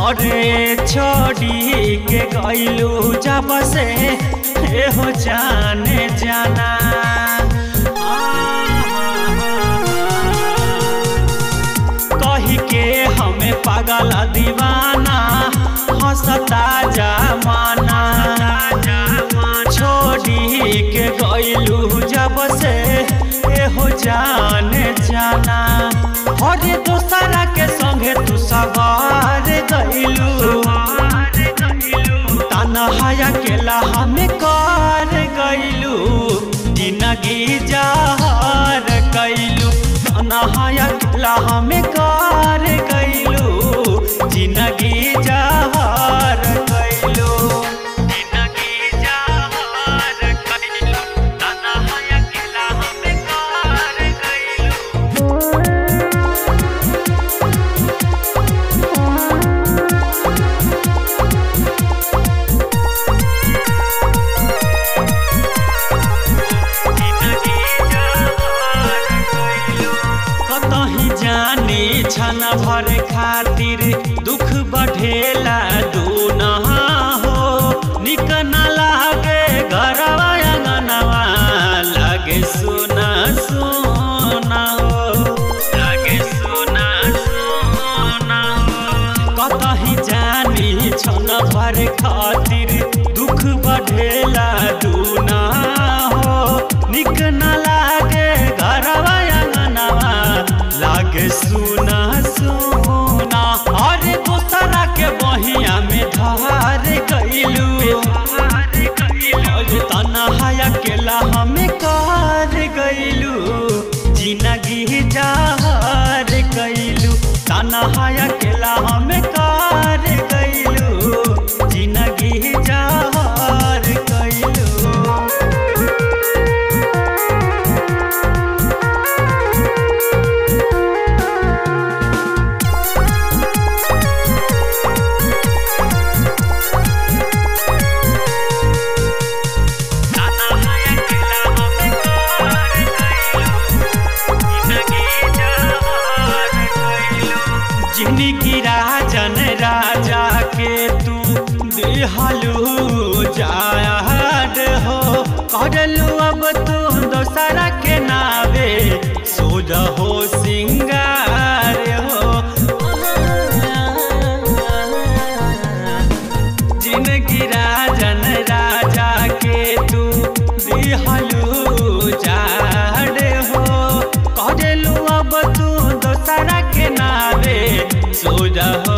अरे छोड़ी के गइलू जब से हो जाने जाना कही के हमें पागल दीवाना हंसता जमाना छोड़ी के गइलू जब से हो जाने जाना अरे दोसरा के संगे तू सवार गइलू तन्हाया अकेला हमें कर गइलू जिंदगी जहर कैलू तन्हाया अकेला हमें कर गइलू जिंदगी जहर कैलू छन भर खातिर दुख बढ़ेला दूना हो निक न लागे घरवा अंगनवा लागे सुना सुना हो लागे सुना सुना हो कतही जानी छन भर खातिर दुख बढ़ेला दूना हो निक न लागे घरवा अंगनवा लागे सुना सुना अरे दोसरा के बहिया में धार गइलू तन्हाया अकेला हमें कर गइलू जिंदगी जहर कैलू तन्हाया अकेला हमें कर गइलू जिंदगी जहर कैलू जिंदगी राजन राजा के तू दिहलू जाड हो करलू अब तू दोसरा के नावे सोज हो सिंगार हो जिंदगी राजन राजा के तू दिहलू जाड हो करलू अब तू दोसरा के नावे सोजा हो